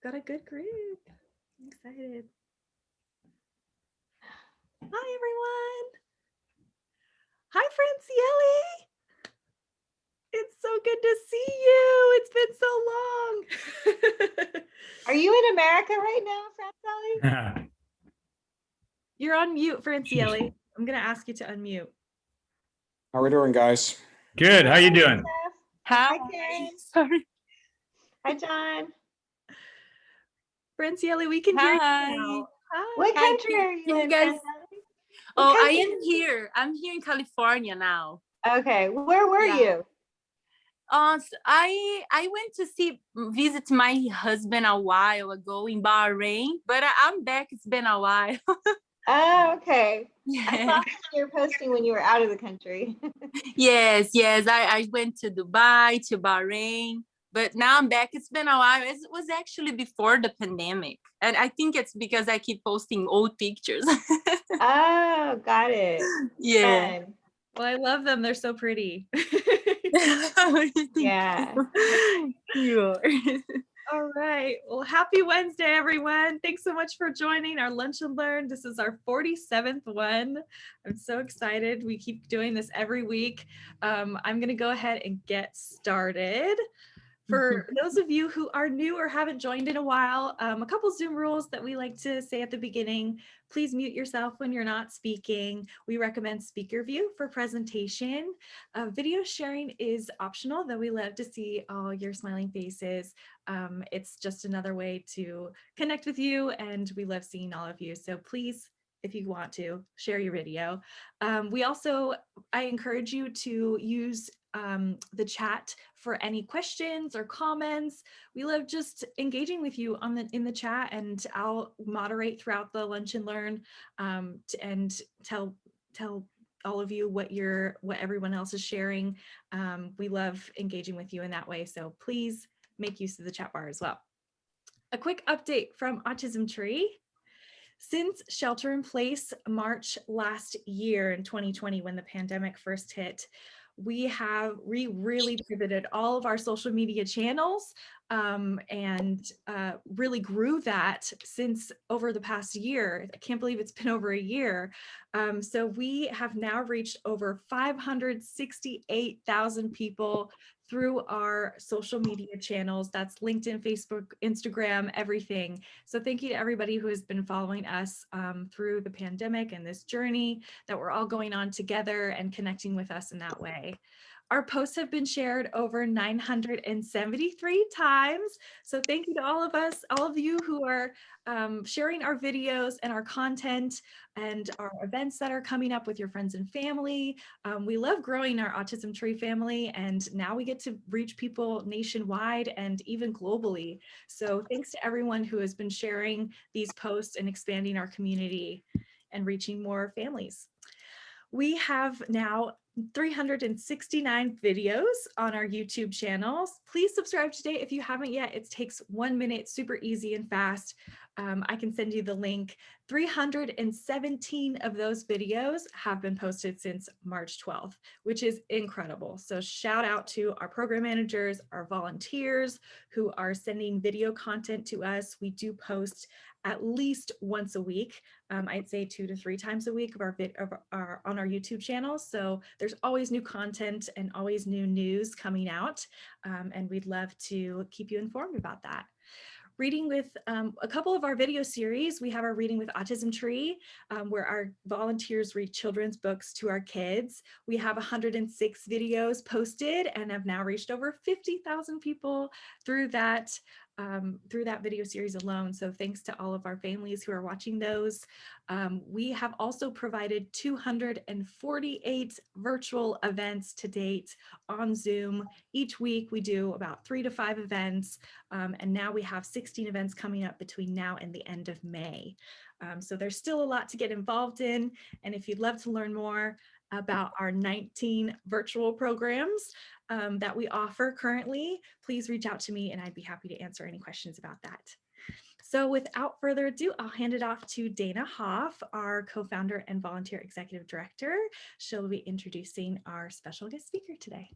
Got a good group. I'm excited. Hi, everyone. Hi, Franciele. It's so good to see you. It's been so long. Are you in America right now, Franceli? You're on mute, Franciele. I'm going to ask you to unmute. How are we doing, guys? Good. How you doing? Hi, Karen. Sorry. Hi, John. Franciele, we can hear you now. Hi. What Hi, country are you can you in, guys? Franceli? Oh, I country? am here. I'm here in California now. Okay, where were Yeah. you? I went to visit my husband a while ago in Bahrain, but I'm back. It's been a while. Oh, okay. I Yeah. saw you were posting when you were out of the country. Yes. I went to Dubai, to Bahrain, but now I'm back. It's been a while. It was actually before the pandemic, and I think it's because I keep posting old pictures. Oh, got it. Yeah. Fun. Well, I love them. They're so pretty. Yeah. You are. All right. Well, happy Wednesday, everyone. Thanks so much for joining our Lunch and Learn. This is our 47th one. I'm so excited. We keep doing this every week. I'm going to go ahead and get started. For those of you who are new or haven't joined in a while, a couple Zoom rules that we like to say at the beginning. Please mute yourself when you're not speaking. We recommend speaker view for presentation. Video sharing is optional, though we love to see all your smiling faces. It's just another way to connect with you, and we love seeing all of you. So please, if you want to, share your video. I encourage you to use the chat for any questions or comments. We love just engaging with you in the chat, and I'll moderate throughout the Lunch and Learn and tell all of you what everyone else is sharing. We love engaging with you in that way, so please make use of the chat bar as well. A quick update from Autism Tree. Since shelter in place March last year in 2020, when the pandemic first hit, we really pivoted all of our social media channels and really grew that since over the past year. I can't believe it's been over a year. So we have now reached over 568,000 people through our social media channels. That's LinkedIn, Facebook, Instagram, everything. So thank you to everybody who has been following us through the pandemic and this journey that we're all going on together and connecting with us in that way. Our posts have been shared over 973 times. So thank you to all of you who are sharing our videos and our content and our events that are coming up with your friends and family. We love growing our Autism Tree family, and now we get to reach people nationwide and even globally. So thanks to everyone who has been sharing these posts and expanding our community and reaching more families. We have now 369 videos on our YouTube channels. Please subscribe today if you haven't yet. It takes 1 minute, super easy and fast. I can send you the link. 317 of those videos have been posted since March 12th, which is incredible. So shout out to our program managers, our volunteers who are sending video content to us. We do post at least once a week. I'd say 2 to 3 times a week on our YouTube channel. So there's always new content and always new news coming out. And we'd love to keep you informed about that. Reading with a couple of our video series, we have our Reading with Autism Tree, where our volunteers read children's books to our kids. We have 106 videos posted and have now reached over 50,000 people through that video series alone. So thanks to all of our families who are watching those. We have also provided 248 virtual events to date on Zoom. Each week we do about 3 to 5 events, and now we have 16 events coming up between now and the end of May. So there's still a lot to get involved in, and if you'd love to learn more about our 19 virtual programs that we offer currently, please reach out to me and I'd be happy to answer any questions about that. So without further ado, I'll hand it off to Dana Hoff, our co-founder and volunteer executive director. She'll be introducing our special guest speaker today.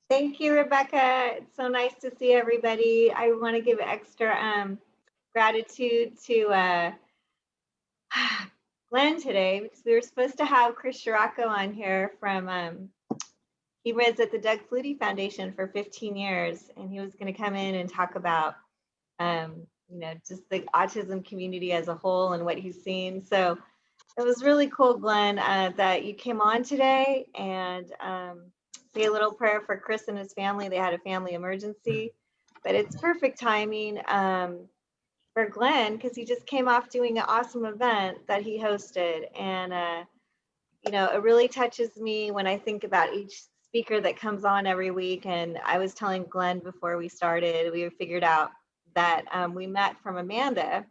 Thank you, Rebecca. It's so nice to see everybody. I want to give extra gratitude to Glenn today because we were supposed to have Chris Shirako on here from, he was at the Doug Flutie Foundation for 15 years, and he was going to come in and talk about, just the autism community as a whole and what he's seen. So it was really cool, Glenn, that you came on today and say a little prayer for Chris and his family. They had a family emergency, but it's perfect timing for Glenn because he just came off doing an awesome event that he hosted. And, it really touches me when I think about each speaker that comes on every week. And I was telling Glenn before we started, we figured out that we met from Amanda,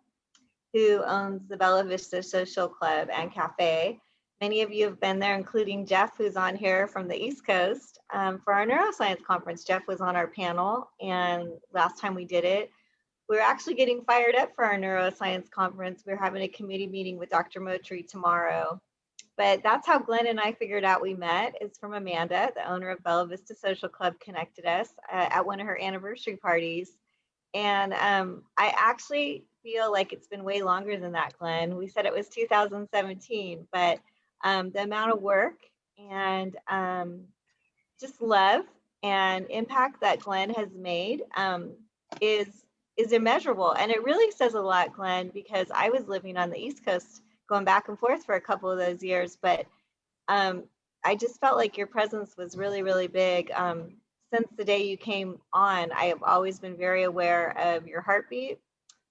who owns the Bella Vista Social Club and Cafe. Many of you have been there, including Jeff, who's on here from the East Coast for our neuroscience conference. Jeff was on our panel, and last time we did it, we were actually getting fired up for our neuroscience conference. We're having a committee meeting with Dr. Motri tomorrow. But that's how Glenn and I figured out we met, is from Amanda, the owner of Bella Vista Social Club, connected us at one of her anniversary parties. And I actually feel like it's been way longer than that, Glenn. We said it was 2017, but the amount of work and just love and impact that Glenn has made is immeasurable. And it really says a lot, Glenn, because I was living on the East Coast going back and forth for a couple of those years, but I just felt like your presence was really, really big. Since the day you came on, I have always been very aware of your heartbeat,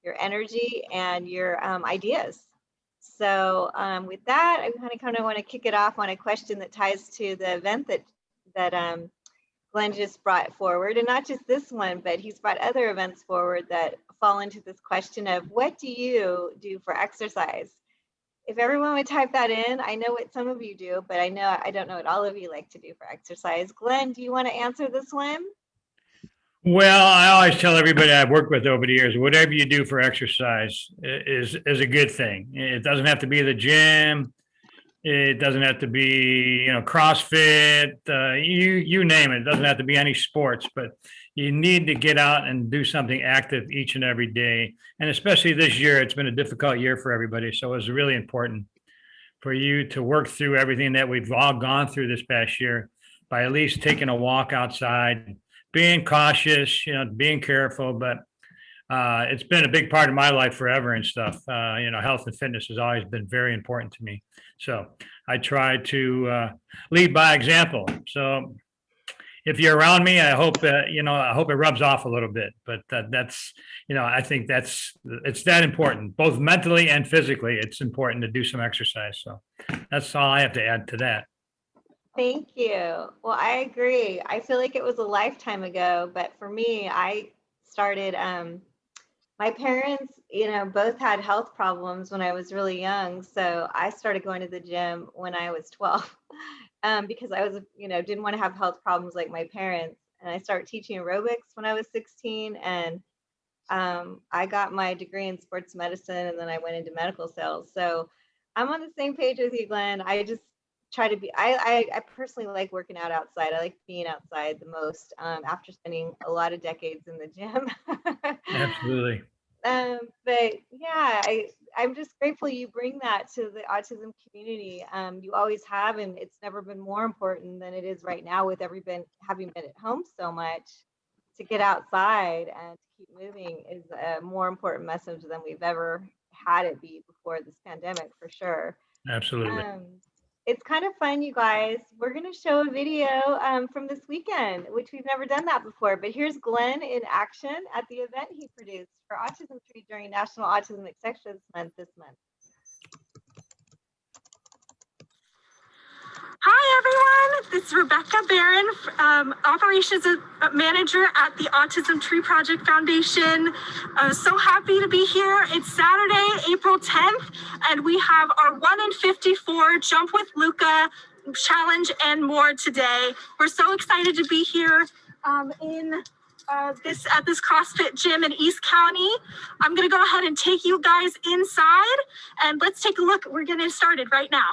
your energy, and your ideas. So with that, I kind of want to kick it off on a question that ties to the event that Glenn just brought forward, and not just this one, but he's brought other events forward that fall into this question of what do you do for exercise? If everyone would type that in, I know what some of you do, but I don't know what all of you like to do for exercise. Glenn, do you want to answer this one? Well, I always tell everybody I've worked with over the years, whatever you do for exercise is a good thing. It doesn't have to be the gym. It doesn't have to be, CrossFit, you name it. It doesn't have to be any sports, but you need to get out and do something active each and every day. And especially this year, it's been a difficult year for everybody. So it was really important for you to work through everything that we've all gone through this past year by at least taking a walk outside, being cautious, being careful, but it's been a big part of my life forever and stuff. Health and fitness has always been very important to me. So I try to lead by example. So if you're around me, I hope I hope it rubs off a little bit. But that's I think it's that important, both mentally and physically. It's important to do some exercise. So that's all I have to add to that. Thank you. Well, I agree. I feel like it was a lifetime ago, but for me, I started. My parents, both had health problems when I was really young. So I started going to the gym when I was 12 because I was, didn't want to have health problems like my parents. And I started teaching aerobics when I was 16. And I got my degree in sports medicine, and then I went into medical sales. So I'm on the same page with you, Glenn. I just try to be, I personally like working out outside. I like being outside the most after spending a lot of decades in the gym. Absolutely. But yeah, I'm just grateful you bring that to the autism community. You always have, and it's never been more important than it is right now with having been at home so much. To get outside and to keep moving is a more important message than we've ever had it be before this pandemic, for sure. Absolutely. It's kind of fun, you guys. We're going to show a video from this weekend, which we've never done that before. But here's Glenn in action at the event he produced for Autism Tree during National Autism Acceptance Month this month. Hi, everyone. This is Rebecca Barron, Operations Manager at the Autism Tree Project Foundation. I'm so happy to be here. It's Saturday, April 10th, and we have our 1 in 54 Jump with Luca challenge and more today. We're so excited to be here at this CrossFit gym in East County. I'm going to go ahead and take you guys inside, and let's take a look. We're getting started right now.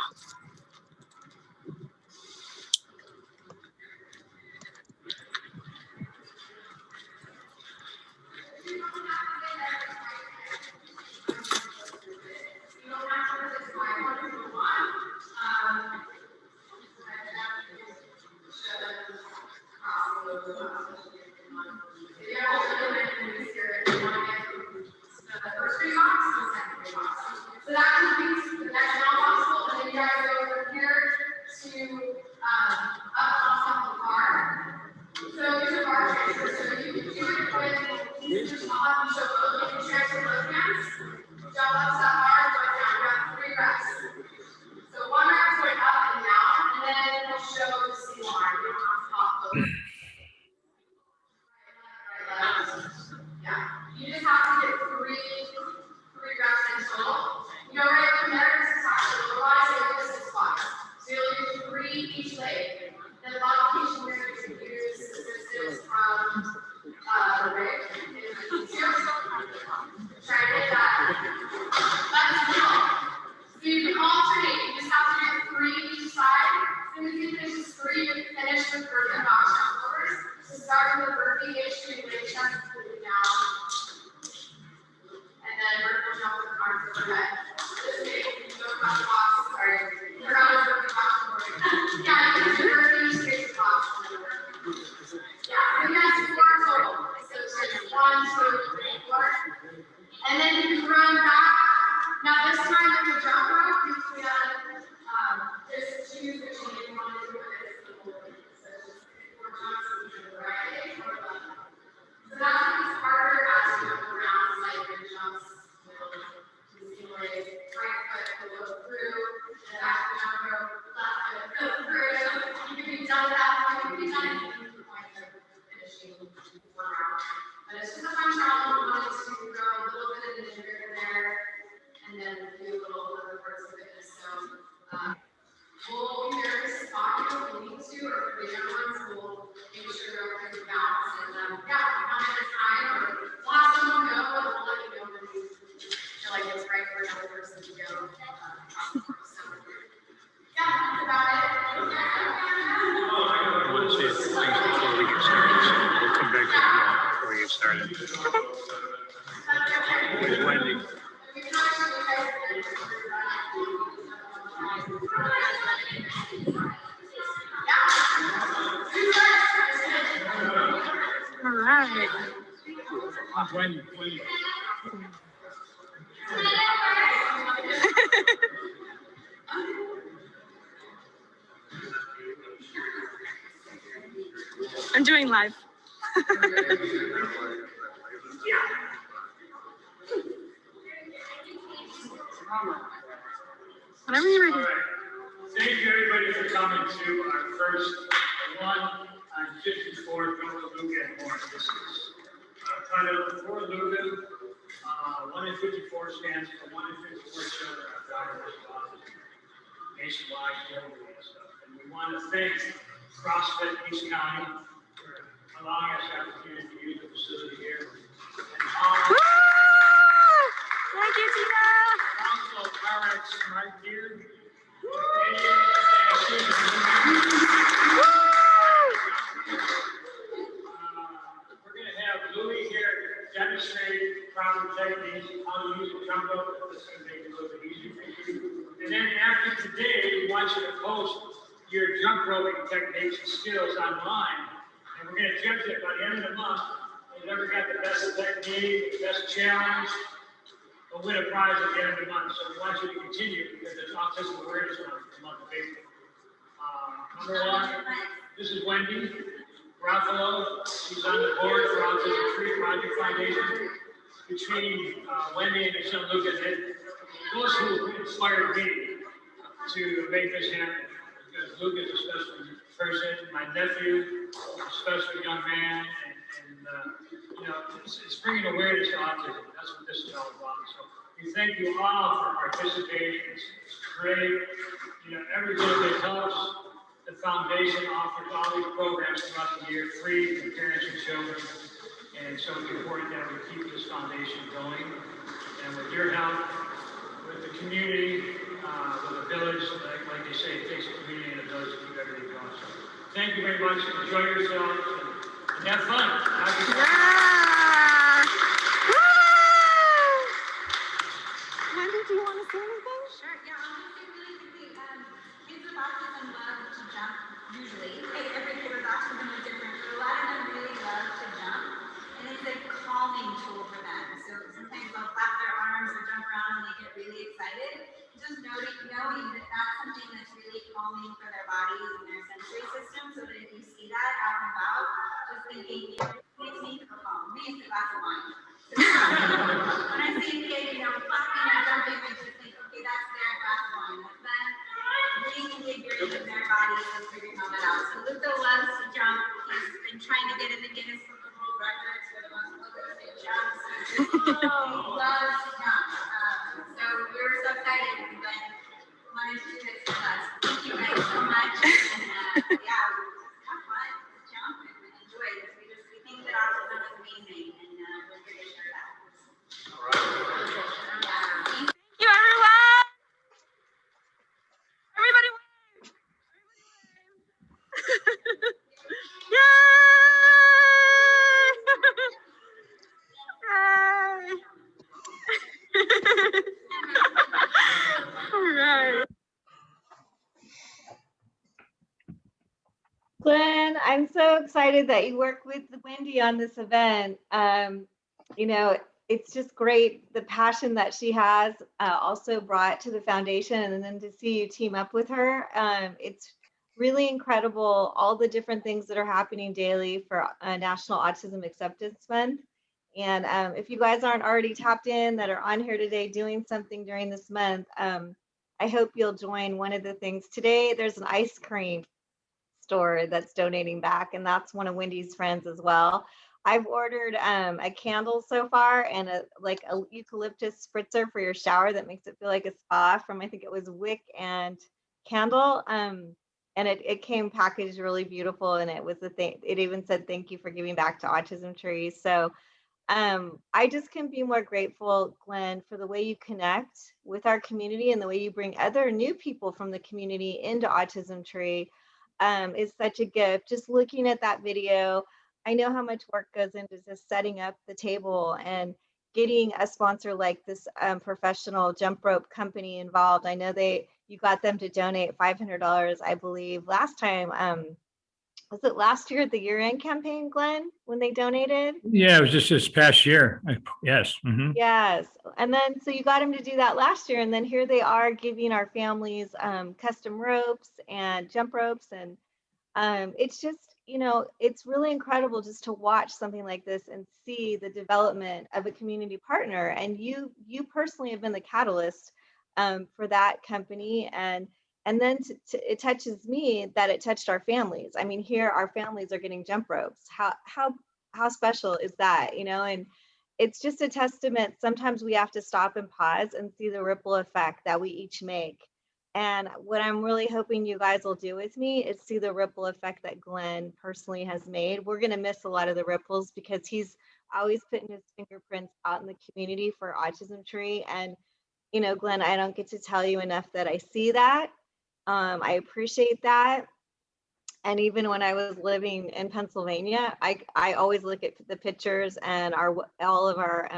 get started. Here's Wendy. All right. Wendy. I'm doing live. Whenever you're ready. All right. Thank you everybody for coming to our first one on 54 Luke and more. This is titled For Lugan. 1 in 54 stands for 1 in 54 children are diagnosed with autism nationwide globally and stuff. And we want to thank CrossFit East County for allowing us the opportunity to use the facility here. And Thank you, Tina. also RX Smart Gear. We're going to have Louis here demonstrate proper techniques, how to use a jump rope. This is going to make it a little bit easier for you. And then after today, we want you to post your jump roping techniques and skills online. And we're going to judge it by the end of the month. Whoever got the best technique, the best challenge, will win a prize at the end of the month. So we want you to continue because it's Autism Awareness Month for the month of April. Number one, this is Wendy Ruffalo. She's on the board for Autism Tree Project Foundation. Between Wendy and her son Lucas, those who inspired me to make this happen. Because Lucas is a special person, my nephew, a special young man, and you know, it's bringing awareness to autism. That's what this is all about. So we thank you all for participating. It's great. You know, every little bit helps. The foundation offers all these programs throughout the year, free to parents and children. And so it's important that we keep this foundation going. And with your help, with the community, with the village, like they say, it takes a community and a village to keep everything going. So thank you very much. Enjoy yourselves and have fun. Happy fun. Yeah. Woo! Wendy, do you want to say anything? Sure, yeah, I'll just say really quickly, kids with autism love to jump, usually. Every kid with autism is different, but a lot of them really love to jump. And it's a calming tool for them. So sometimes they'll flap their arms or jump around and they get really excited. Just knowing that that's something that's really calming for their bodies and their sensory system, so that if you see that out and about, just thinking, it makes me feel calm. Me, it's a glass of wine. So, when I see a kid, flapping and jumping, I just think, okay, that's their glass of wine. That's them reconfiguring their bodies and figuring all that out. So Luca loves to jump. He's been trying to get in the Guinness Book of World Records for the most prolific jumps. He loves to jump. So we were so excited when we wanted to do this with us. Thank you guys so much. And yeah, have fun, jump, and enjoy it. We think that autism is amazing, and we're here to share that. All right. Thank you, everyone. Everybody wave. Yay! Yay! All right. Glenn, I'm so excited that you work with Wendy on this event. You know, it's just great the passion that she has also brought to the foundation, and then to see you team up with her. It's really incredible all the different things that are happening daily for National Autism Acceptance Month. And if you guys aren't already tapped in that are on here today doing something during this month, I hope you'll join one of the things. Today, there's an ice cream store that's donating back, and that's one of Wendy's friends as well. I've ordered a candle so far and a eucalyptus spritzer for your shower that makes it feel like a spa from, I think it was Wick and Candle. And it came packaged really beautiful, and it was the thing. It even said thank you for giving back to Autism Tree. So I just can be more grateful, Glenn, for the way you connect with our community and the way you bring other new people from the community into Autism Tree is such a gift. Just looking at that video I know how much work goes into just setting up the table and getting a sponsor like this professional jump rope company involved. I know you got them to donate $500, I believe, last time. Was it last year at the year-end campaign, Glenn, when they donated? Yeah, it was just this past year. Yes. Mhm. Yes. And then, so you got them to do that last year. And then here they are giving our families custom ropes and jump ropes. And it's just, it's really incredible just to watch something like this and see the development of a community partner. And you personally have been the catalyst for that company. And then it touches me that it touched our families. I mean, here our families are getting jump ropes. How special is that? And it's just a testament. Sometimes we have to stop and pause and see the ripple effect that we each make. And what I'm really hoping you guys will do with me is see the ripple effect that Glenn personally has made. We're going to miss a lot of the ripples because he's always putting his fingerprints out in the community for Autism Tree. And, Glenn, I don't get to tell you enough that I see that. I appreciate that. And even when I was living in Pennsylvania, I always look at the pictures and all of our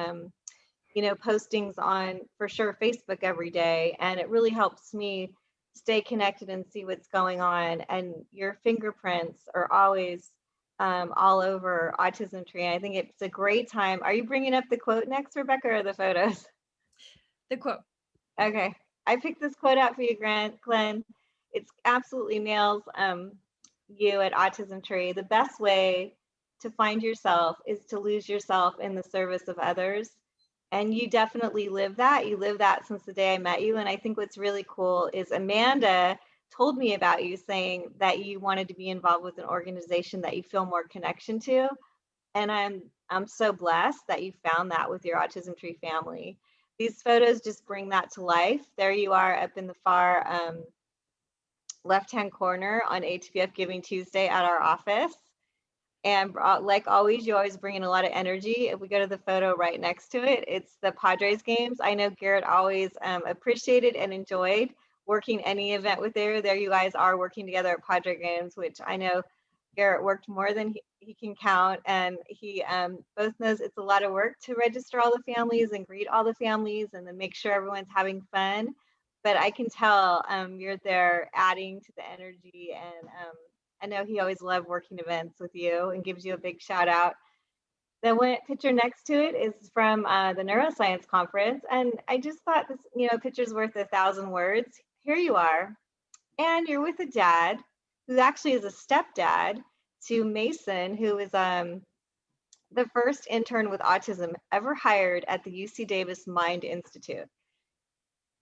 postings on, for sure, Facebook every day. And it really helps me stay connected and see what's going on. And your fingerprints are always all over Autism Tree. I think it's a great time. Are you bringing up the quote next, Rebecca, or the photos? The quote. Okay. I picked this quote out for you, Glenn. It's absolutely nails you at Autism Tree. The best way to find yourself is to lose yourself in the service of others. And you definitely live that. You live that since the day I met you. And I think what's really cool is Amanda told me about you, saying that you wanted to be involved with an organization that you feel more connection to. And I'm so blessed that you found that with your Autism Tree family. These photos just bring that to life. There you are up in the far left-hand corner on HPF Giving Tuesday at our office. And like always, you always bring in a lot of energy. If we go to the photo right next to it, it's the Padres games. I know Garrett always appreciated and enjoyed working any event with you. There you guys are working together at Padre games, which I know Garrett worked more than he can count. And he both knows it's a lot of work to register all the families and greet all the families and then make sure everyone's having fun. But I can tell you're there adding to the energy, and I know he always loved working events with you and gives you a big shout out. The picture next to it is from the neuroscience conference. And I just thought this, picture's worth 1,000 words. Here you are. And you're with a dad who actually is a stepdad to Mason, who is the first intern with autism ever hired at the UC Davis Mind Institute.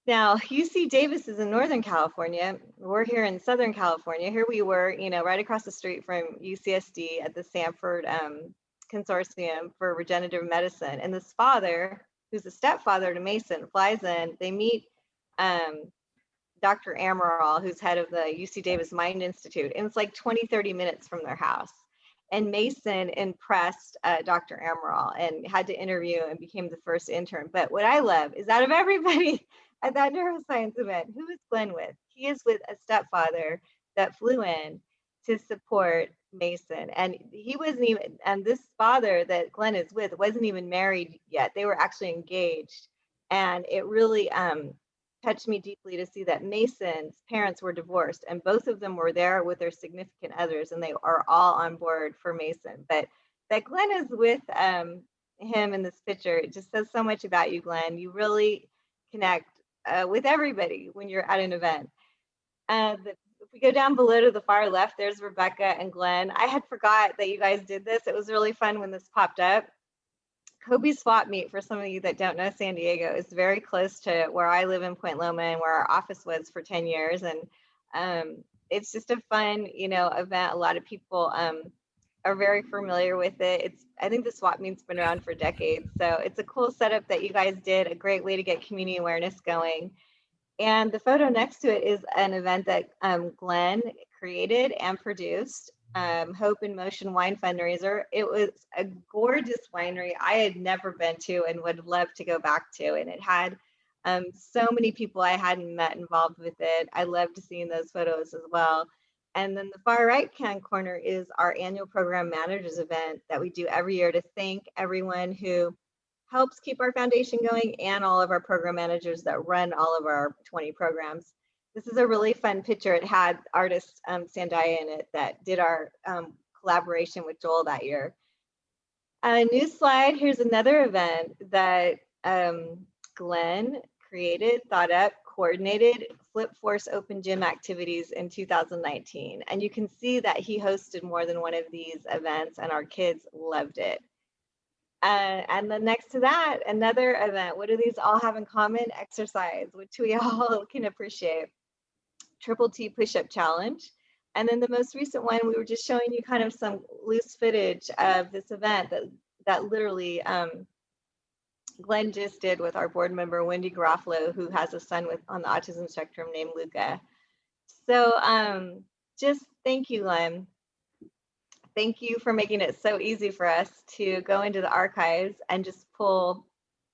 Now, UC Davis is in Northern California. We're here in Southern California. Here we were, right across the street from UCSD at the Sanford Consortium for Regenerative Medicine. And this father, who's a stepfather to Mason, flies in. They meet Dr. Amaral, who's head of the UC Davis Mind Institute. And it's like 20, 30 minutes from their house. And Mason impressed Dr. Amaral and had to interview and became the first intern. But what I love is out of everybody at that neuroscience event, who is Glenn with? He is with a stepfather that flew in to support Mason. And he wasn't even, and this father that Glenn is with wasn't even married yet. They were actually engaged. And it really touched me deeply to see that Mason's parents were divorced and both of them were there with their significant others, and they are all on board for Mason. But that Glenn is with him in this picture, it just says so much about you, Glenn. You really connect with everybody when you're at an event. If we go down below to the far left, there's Rebecca and Glenn. I had forgot that you guys did this. It was really fun when this popped up. Kobe Swap Meet, for some of you that don't know San Diego, is very close to where I live in Point Loma and where our office was for 10 years. And it's just a fun, event. A lot of people are very familiar with it. I think the swap meet's been around for decades. So it's a cool setup that you guys did, a great way to get community awareness going. And the photo next to it is an event that Glenn created and produced, Hope in Motion Wine Fundraiser. It was a gorgeous winery I had never been to and would love to go back to. And it had so many people I hadn't met involved with it. I loved seeing those photos as well. And then the far right-hand corner is our annual program managers event that we do every year to thank everyone who helps keep our foundation going and all of our program managers that run all of our 20 programs. This is a really fun picture. It had artist Sandaya in it that did our collaboration with Joel that year. A new slide, here's another event that Glenn created, thought up, coordinated Flip Force Open Gym activities in 2019. And you can see that he hosted more than one of these events and our kids loved it. And then next to that, another event. What do these all have in common? Exercise, which we all can appreciate. Triple T push-up challenge. And then the most recent one, we were just showing you kind of some loose footage of this event that literally Glenn just did with our board member, Wendy Garofalo, who has a son on the autism spectrum named Luca. So just thank you, Glenn. Thank you for making it so easy for us to go into the archives and just pull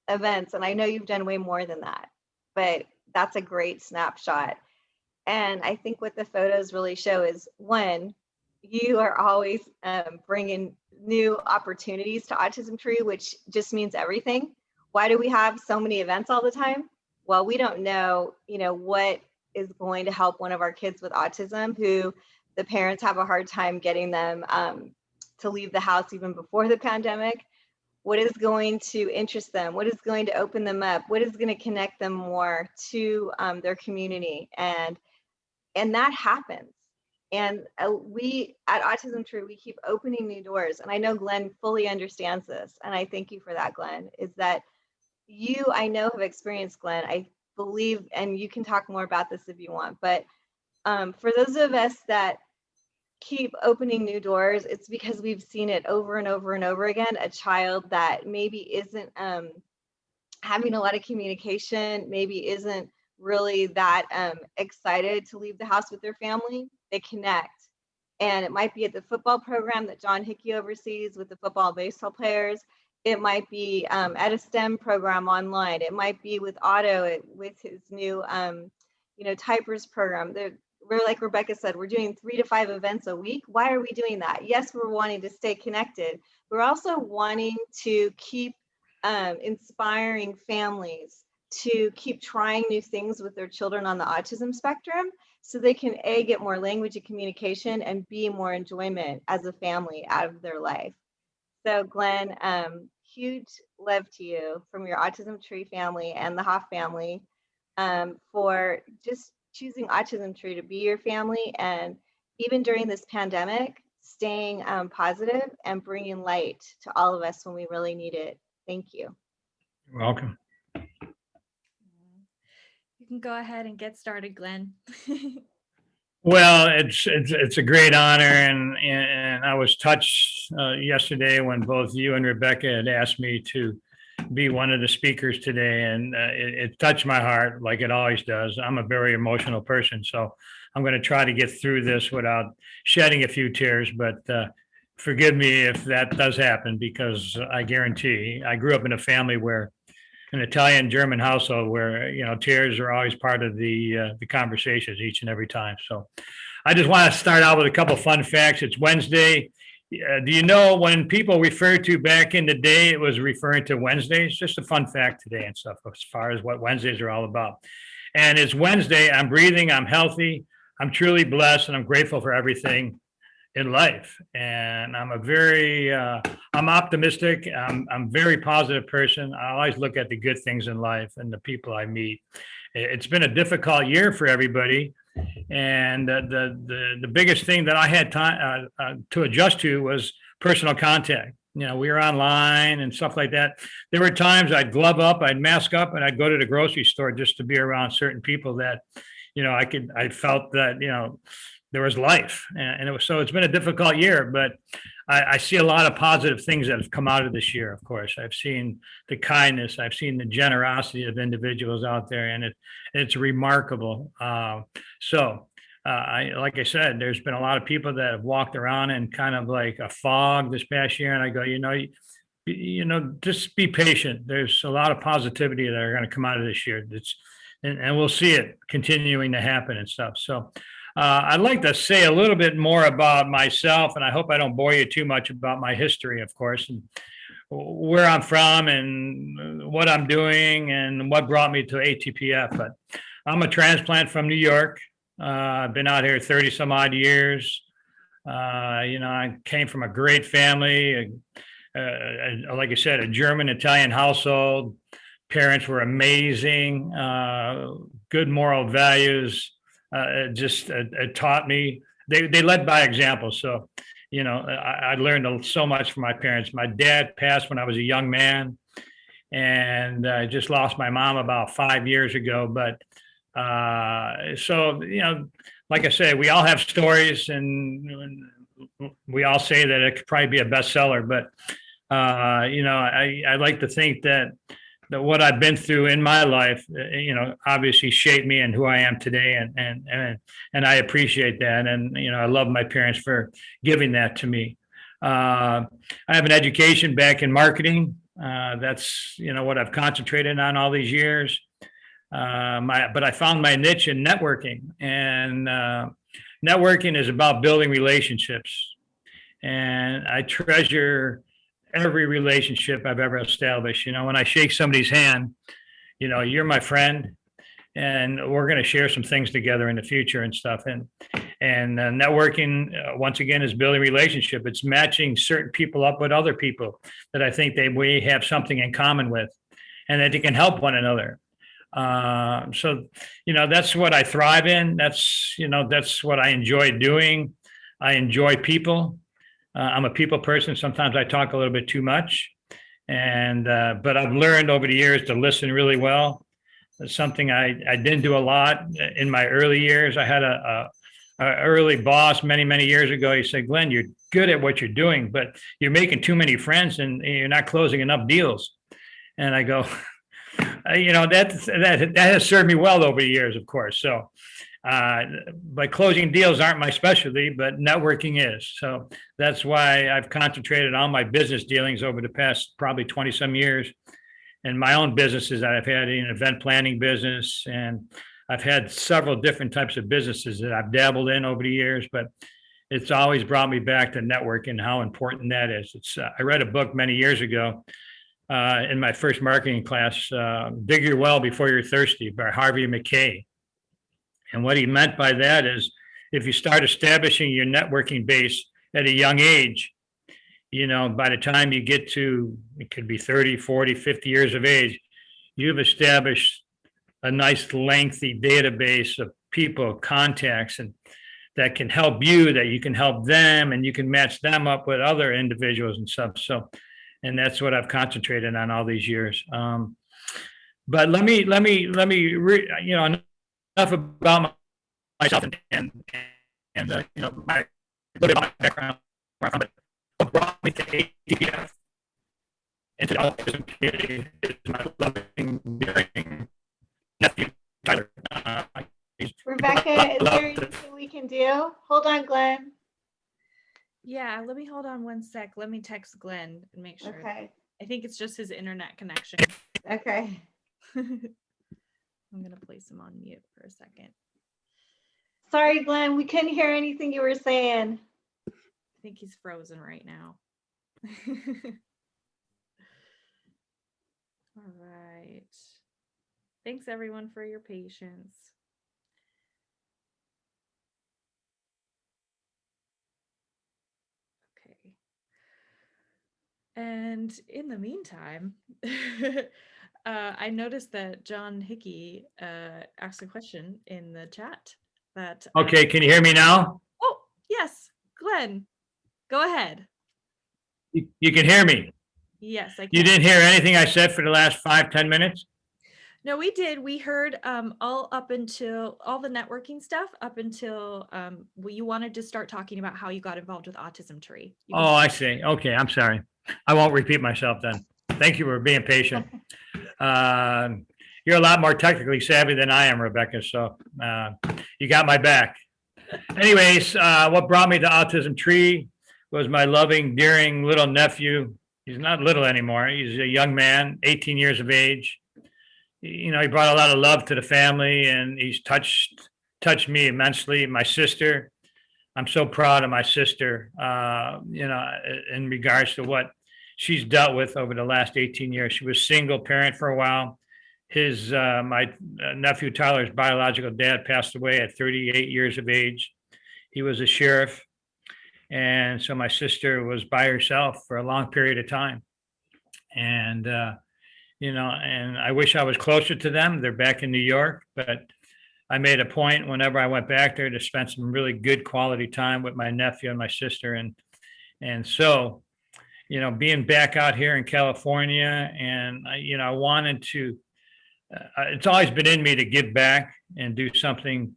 events. And I know you've done way more than that, but that's a great snapshot. And I think what the photos really show is, one, you are always bringing new opportunities to Autism Tree, which just means everything. Why do we have so many events all the time? Well, we don't know, what is going to help one of our kids with autism who the parents have a hard time getting them to leave the house even before the pandemic. What is going to interest them? What is going to open them up? What is going to connect them more to their community? And that happens. And we at Autism Tree, we keep opening new doors. And I know Glenn fully understands this. And I thank you for that, Glenn, is that you, I know, have experienced, Glenn, I believe, and you can talk more about this if you want, but for those of us that keep opening new doors, it's because we've seen it over and over and over again. A child that maybe isn't having a lot of communication, maybe isn't really that excited to leave the house with their family, they connect. And it might be at the football program that John Hickey oversees with the football and baseball players. It might be at a STEM program online. It might be with Otto with his new, typers program. We're, like Rebecca said, we're doing 3 to 5 events a week. Why are we doing that? Yes, we're wanting to stay connected. We're also wanting to keep inspiring families to keep trying new things with their children on the autism spectrum so they can A, get more language and communication, and B, more enjoyment as a family out of their life. So Glenn, huge love to you from your Autism Tree family and the Hoff family for just choosing Autism Tree to be your family, and even during this pandemic, staying positive and bringing light to all of us when we really need it. Thank you. You're welcome. You can go ahead and get started, Glenn. Well, it's a great honor, and I was touched yesterday when both you and Rebecca had asked me to be one of the speakers today, and it touched my heart like it always does. I'm a very emotional person, so I'm going to try to get through this without shedding a few tears, but forgive me if that does happen, because I guarantee I grew up in a family where an Italian German household where, tears are always part of the conversations each and every time. So I just want to start out with a couple of fun facts. It's Wednesday. Do you know when people refer to back in the day, it was referring to Wednesdays? Just a fun fact today and stuff as far as what Wednesdays are all about. And it's Wednesday. I'm breathing. I'm healthy. I'm truly blessed, and I'm grateful for everything in life. And I'm I'm optimistic. I'm very positive person. I always look at the good things in life and the people I meet. It's been a difficult year for everybody. And the biggest thing that I had time to adjust to was personal contact. We were online and stuff like that. There were times I'd glove up, I'd mask up, and I'd go to the grocery store just to be around certain people that, I felt that, there was life. And it's been a difficult year, but I see a lot of positive things that have come out of this year. Of course, I've seen the kindness, I've seen the generosity of individuals out there, and it's remarkable. Like I said, there's been a lot of people that have walked around in kind of like a fog this past year. And I go, just be patient. There's a lot of positivity that are going to come out of this year. And we'll see it continuing to happen and stuff. So I'd like to say a little bit more about myself, and I hope I don't bore you too much about my history, of course, and where I'm from and what I'm doing and what brought me to ATPF. But I'm a transplant from New York. I've been out here 30 some odd years. I came from a great family, like I said, a German Italian household. Parents were amazing, good moral values. Just taught me. They led by example. So, I learned so much from my parents. My dad passed when I was a young man, and I just lost my mom about 5 years ago. But so, like I say, we all have stories, and we all say that it could probably be a bestseller. But I like to think that what I've been through in my life, obviously shaped me and who I am today, and I appreciate that, and I love my parents for giving that to me. I have an education back in marketing. That's what I've concentrated on all these years. But I found my niche in networking, and networking is about building relationships, and I treasure every relationship I've ever established. When I shake somebody's hand, you're my friend, and we're going to share some things together in the future and stuff. And networking, once again, is building relationship. It's matching certain people up with other people that I think we have something in common with, and that they can help one another. So, that's what I thrive in. That's what I enjoy doing. I enjoy people. I'm a people person. Sometimes I talk a little bit too much, but I've learned over the years to listen really well. It's something I didn't do a lot in my early years. I had a early boss many years ago. He said, "Glenn, you're good at what you're doing, but you're making too many friends and you're not closing enough deals." And I go, that has served me well over the years, of course. So. But closing deals aren't my specialty, but networking is. So that's why I've concentrated on my business dealings over the past probably 20 some years, and my own businesses that I've had, an event planning business, and I've had several different types of businesses that I've dabbled in over the years, but it's always brought me back to networking and how important that is. I read a book many years ago in my first marketing class, Dig Your Well Before You're Thirsty by Harvey McKay. And what he meant by that is if you start establishing your networking base at a young age, by the time you get to, it could be 30, 40, 50 years of age, you've established a nice lengthy database of people, contacts, and that can help you, that you can help them, and you can match them up with other individuals and stuff. So, and that's what I've concentrated on all these years. But let me, enough about myself and my little bit of my background. What brought me to ATPF and to the autism community is my loving, daring nephew, Tyler. Rebecca, is there anything we can do? Hold on, Glenn. Yeah, let me hold on one sec. Let me text Glenn and make sure. Okay. I think it's just his internet connection. Okay. I'm going to place him on mute for a second. Sorry, Glenn, we couldn't hear anything you were saying. I think he's frozen right now. All right. Thanks everyone for your patience. Okay. And in the meantime, I noticed that John Hickey asked a question in the chat. Okay, can you hear me now? Oh, yes, Glenn, go ahead. You can hear me? Yes, I can. You didn't hear anything I said for the last 5-10 minutes? No, we did. We heard all up until all the networking stuff up until you wanted to start talking about how you got involved with Autism Tree. Oh, I see. Okay, I'm sorry. I won't repeat myself then. Thank you for being patient. You're a lot more technically savvy than I am, Rebecca, so you got my back. Anyways, what brought me to Autism Tree was my loving, daring little nephew. He's not little anymore. He's a young man, 18 years of age. He brought a lot of love to the family, and he's touched touched me immensely. My sister, I'm so proud of my sister, in regards to what she's dealt with over the last 18 years. She was single parent for a while. My nephew Tyler's biological dad passed away at 38 years of age. He was a sheriff. And so my sister was by herself for a long period of time. And, and I wish I was closer to them. They're back in New York, but I made a point whenever I went back there to spend some really good quality time with my nephew and my sister. And so, being back out here in California, and I wanted to, it's always been in me to give back and do something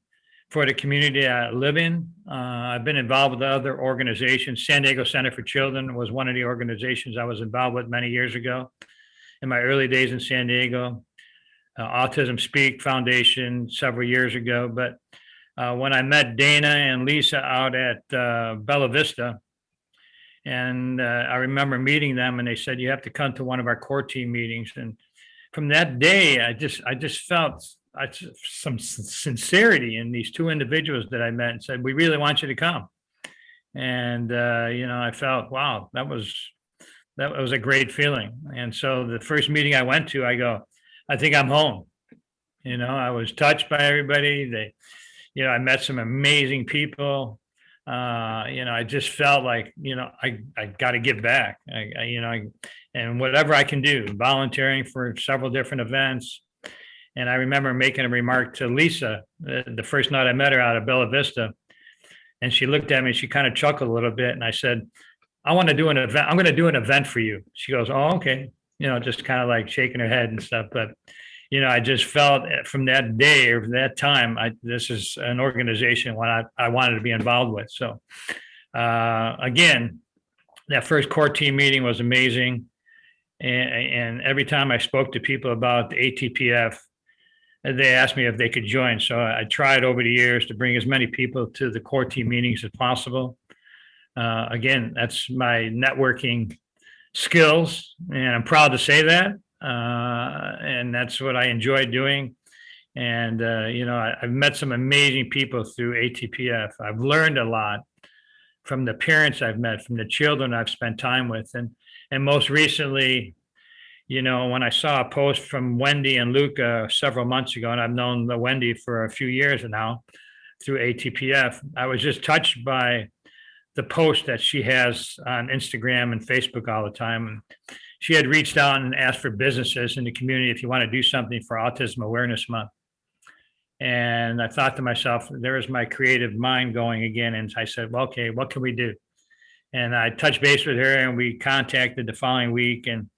for the community I live in. I've been involved with other organizations. San Diego Center for Children was one of the organizations I was involved with many years ago in my early days in San Diego. Autism Speak Foundation several years ago. But when I met Dana and Lisa out at Bella Vista, and I remember meeting them, and they said, you have to come to one of our core team meetings. And from that day, I just felt some sincerity in these two individuals that I met, and said, we really want you to come. And, I felt, wow, that was a great feeling. And so the first meeting I went to, I go, I think I'm home. I was touched by everybody. I met some amazing people. I just felt like, I got to give back. And whatever I can do, volunteering for several different events. And I remember making a remark to Lisa the first night I met her out of Bella Vista. And she looked at me, she kind of chuckled a little bit. And I said, I want to do an event. I'm going to do an event for you. She goes, oh, okay. Just kind of like shaking her head and stuff. But, I just felt from that day or that time, this is an organization I wanted to be involved with. So again, that first core team meeting was amazing. And every time I spoke to people about the ATPF, they asked me if they could join. So I tried over the years to bring as many people to the core team meetings as possible. Again, that's my networking skills, and I'm proud to say that. And that's what I enjoy doing. And, I've met some amazing people through ATPF. I've learned a lot from the parents I've met, from the children I've spent time with. And most recently, when I saw a post from Wendy and Luca several months ago, and I've known the Wendy for a few years now through ATPF, I was just touched by the post that she has on Instagram and Facebook all the time. And she had reached out and asked for businesses in the community if you want to do something for Autism Awareness Month. And I thought to myself, there is my creative mind going again. And I said, well, okay, what can we do? And I touched base with her, and we contacted the following week, and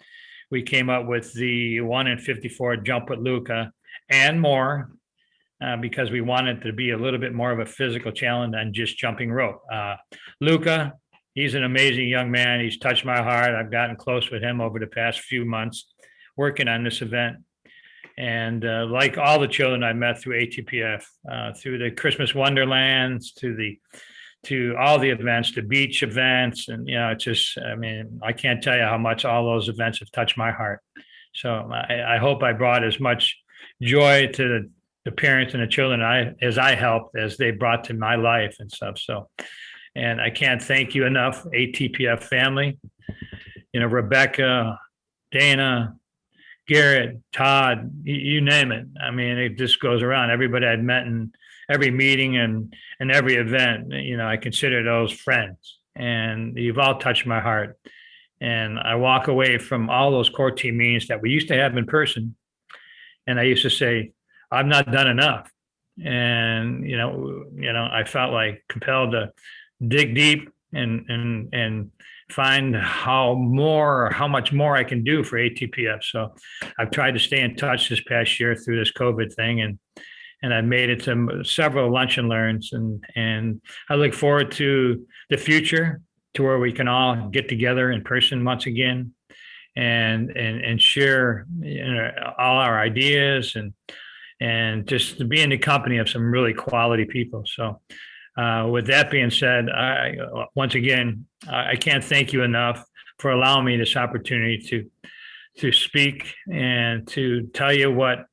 we came up with the 1 in 54 jump with Luca and more, because we wanted to be a little bit more of a physical challenge than just jumping rope. Luca, he's an amazing young man. He's touched my heart. I've gotten close with him over the past few months working on this event. And like all the children I met through ATPF, through the Christmas Wonderlands, to all the events, the beach events. And, it's just, I can't tell you how much all those events have touched my heart. So I hope I brought as much joy to the parents and the children as I helped, as they brought to my life and stuff. So, and I can't thank you enough, ATPF family, Rebecca, Dana, Garrett, Todd, you name it. It just goes around. Everybody I'd met in every meeting and every event, I consider those friends, and you've all touched my heart. And I walk away from all those core team meetings that we used to have in person, and I used to say, I've not done enough. And, I felt like compelled to dig deep and find how much more I can do for ATPF. So I've tried to stay in touch this past year through this COVID thing, and I've made it to several lunch and learns, and I look forward to the future, to where we can all get together in person once again and share all our ideas and just to be in the company of some really quality people. So with that being said, once again, I can't thank you enough for allowing me this opportunity to speak and to tell you what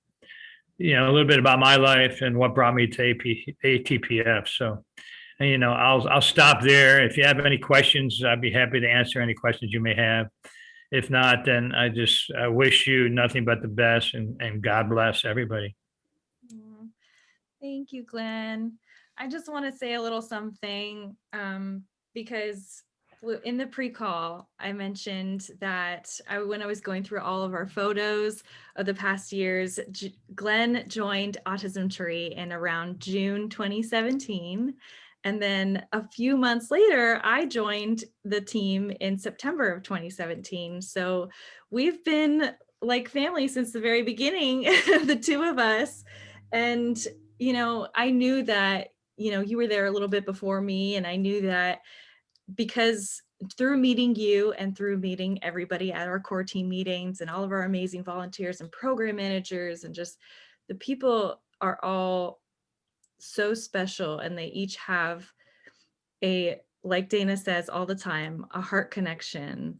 a little bit about my life and what brought me to ATPF. So, and, I'll stop there. If you have any questions, I'd be happy to answer any questions you may have. If not, then I wish you nothing but the best, and God bless everybody. Aw, thank you, Glenn. I just want to say a little something because in the pre-call, I mentioned that when I was going through all of our photos of the past years, Glenn joined Autism Tree in around June 2017. And then a few months later, I joined the team in September of 2017. So we've been like family since the very beginning, the two of us. And, I knew that, you were there a little bit before me. And I knew that because through meeting you and through meeting everybody at our core team meetings and all of our amazing volunteers and program managers and just the people are all so special, and they each have like Dana says all the time, a heart connection,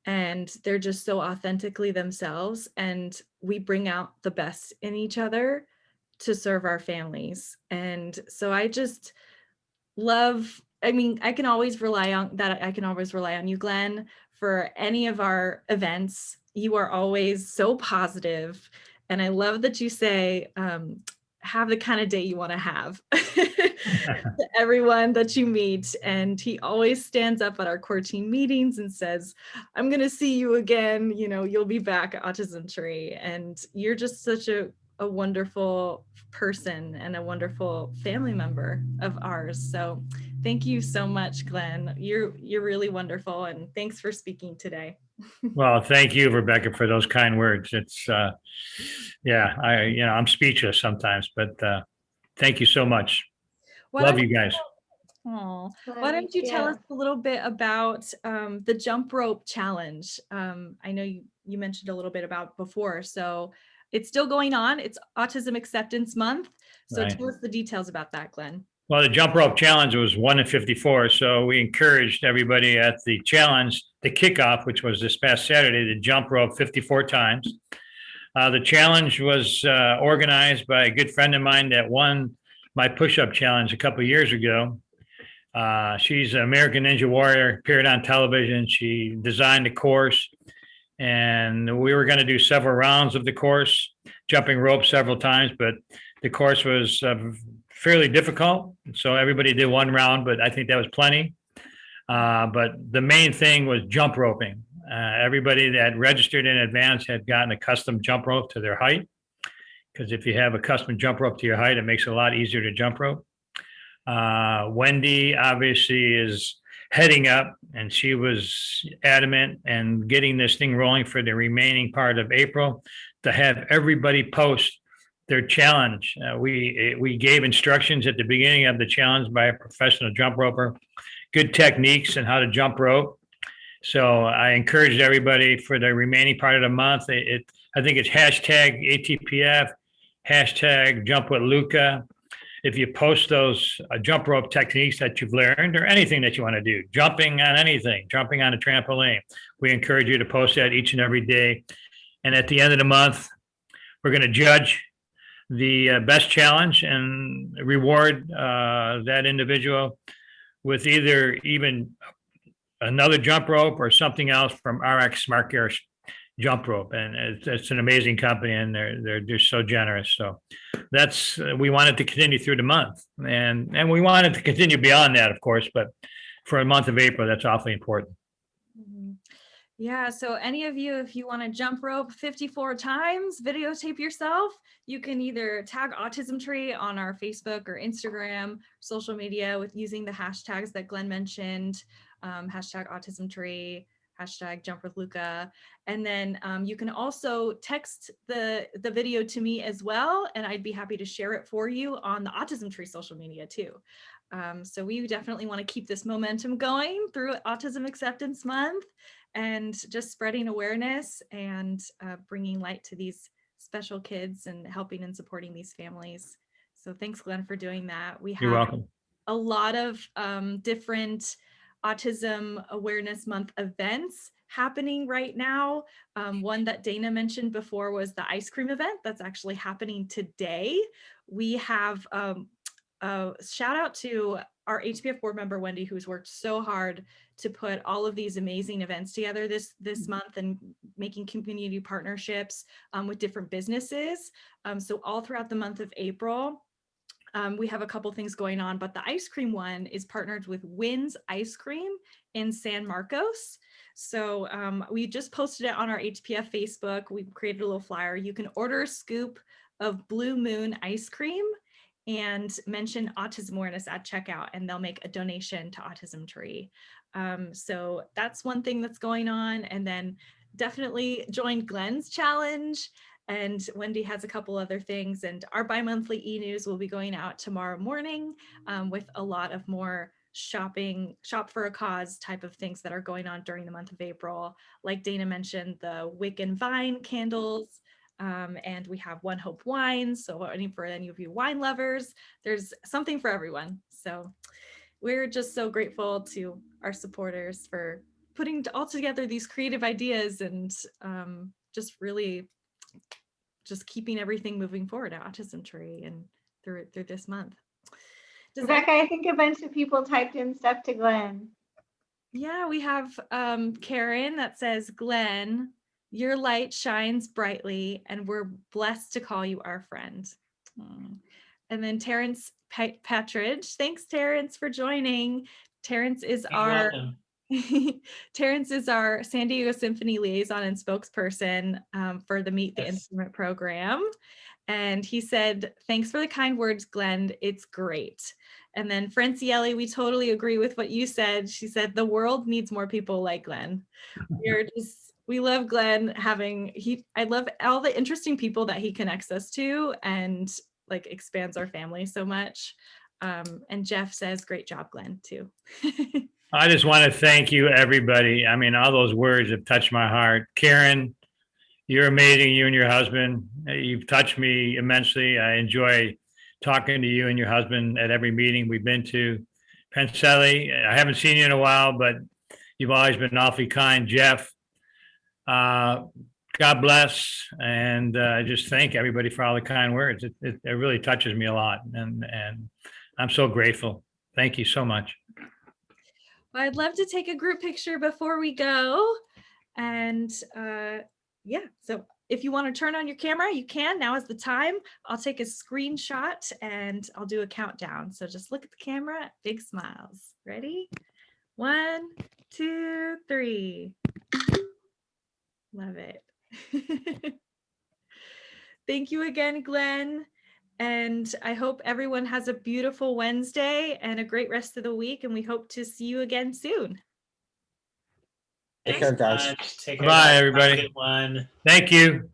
and they're just so authentically themselves, and we bring out the best in each other to serve our families. And so I just love, I can always rely on you, Glenn, for any of our events. You are always so positive, and I love that you say have the kind of day you want to have to everyone that you meet. And he always stands up at our core team meetings and says, I'm going to see you again. You'll be back at Autism Tree. And you're just such a wonderful person and a wonderful family member of ours. So thank you so much, Glenn. You're really wonderful. And thanks for speaking today. Well, thank you, Rebecca, for those kind words. It's, I'm speechless sometimes, but thank you so much. Love you guys. Oh, Love why you don't you tell too. us a little bit about the jump rope challenge? I know you mentioned a little bit about before, so it's still going on. It's Autism Acceptance Month. So Right. tell us the details about that, Glenn. Well, the jump rope challenge was 1 in 54. So we encouraged everybody at the challenge, the kickoff, which was this past Saturday, to jump rope 54 times. The challenge was organized by a good friend of mine that won my push-up challenge a couple of years ago. She's an American Ninja Warrior, appeared on television. She designed the course, and we were going to do several rounds of the course, jumping rope several times, but the course was fairly difficult. So everybody did one round, but I think that was plenty. But the main thing was jump roping. Everybody that registered in advance had gotten a custom jump rope to their height, because if you have a custom jump rope to your height, it makes it a lot easier to jump rope. Wendy obviously is heading up, and she was adamant and getting this thing rolling for the remaining part of April to have everybody post their challenge. We gave instructions at the beginning of the challenge by a professional jump roper, good techniques and how to jump rope. So I encouraged everybody for the remaining part of the month. I think it's hashtag ATPF, hashtag jump with Luca. If you post those jump rope techniques that you've learned, or anything that you want to do, jumping on anything, jumping on a trampoline, we encourage you to post that each and every day. And at the end of the month, we're going to judge the best challenge and reward that individual with either even another jump rope or something else from RX Smart Gear jump rope. And it's an amazing company, and they're so generous. So we wanted to continue through the month, and we wanted to continue beyond that, of course, but for a month of April, that's awfully important. Yeah, so any of you, if you want to jump rope 54 times, videotape yourself, you can either tag Autism Tree on our Facebook or Instagram, social media, with using the hashtags that Glenn mentioned, hashtag Autism Tree, hashtag Jump with Luca. And then you can also text the video to me as well, and I'd be happy to share it for you on the Autism Tree social media too. So we definitely want to keep this momentum going through Autism Acceptance Month, and just spreading awareness and bringing light to these special kids and helping and supporting these families. So thanks, Glenn, for doing that. We You're have welcome. a lot of different Autism Awareness Month events happening right now. One that Dana mentioned before was the ice cream event that's actually happening today. We have a shout out to our HPF board member, Wendy, who's worked so hard to put all of these amazing events together this month and making community partnerships with different businesses. So all throughout the month of April, we have a couple things going on, but the ice cream one is partnered with Wynn's Ice Cream in San Marcos. So we just posted it on our HPF Facebook. We created a little flyer. You can order a scoop of Blue Moon ice cream and mention autism awareness at checkout, and they'll make a donation to Autism Tree. So that's one thing that's going on. And then definitely join Glenn's challenge. And Wendy has a couple other things, and our bi-monthly e-news will be going out tomorrow morning with a lot of more shop for a cause type of things that are going on during the month of April. Like Dana mentioned, the Wick and Vine candles, and we have One Hope wines. So for any of you wine lovers, there's something for everyone. So we're just so grateful to our supporters for putting all together these creative ideas and just really just keeping everything moving forward at Autism Tree and through this month. Rebecca, I think a bunch of people typed in stuff to Glenn. Yeah, we have Karen that says, Glenn, your light shines brightly and we're blessed to call you our friend. And then Terrence Patridge, thanks Terrence for joining. Terrence is our Terrence is our San Diego Symphony liaison and spokesperson for the Meet the Instrument program. And he said, thanks for the kind words, Glenn. It's great. And then Francielli, we totally agree with what you said. She said, the world needs more people like Glenn. We love Glenn I love all the interesting people that he connects us to and like expands our family so much. And Jeff says, great job, Glenn, too. I just want to thank you, everybody. I mean, all those words have touched my heart. Karen, you're amazing, you and your husband. You've touched me immensely. I enjoy talking to you and your husband at every meeting we've been to. Penselli, I haven't seen you in a while, but you've always been awfully kind. Jeff, God bless. And I just thank everybody for all the kind words. It really touches me a lot. And I'm so grateful. Thank you so much. Well, I'd love to take a group picture before we go. And yeah, so if you want to turn on your camera, you can. Now is the time. I'll take a screenshot and I'll do a countdown. So just look at the camera, big smiles. Ready? 1, 2, 3. Love it. Thank you again, Glenn. And I hope everyone has a beautiful Wednesday and a great rest of the week. And we hope to see you again soon. Take care, guys. Take care. Bye, Have a everybody. good one. Thank you.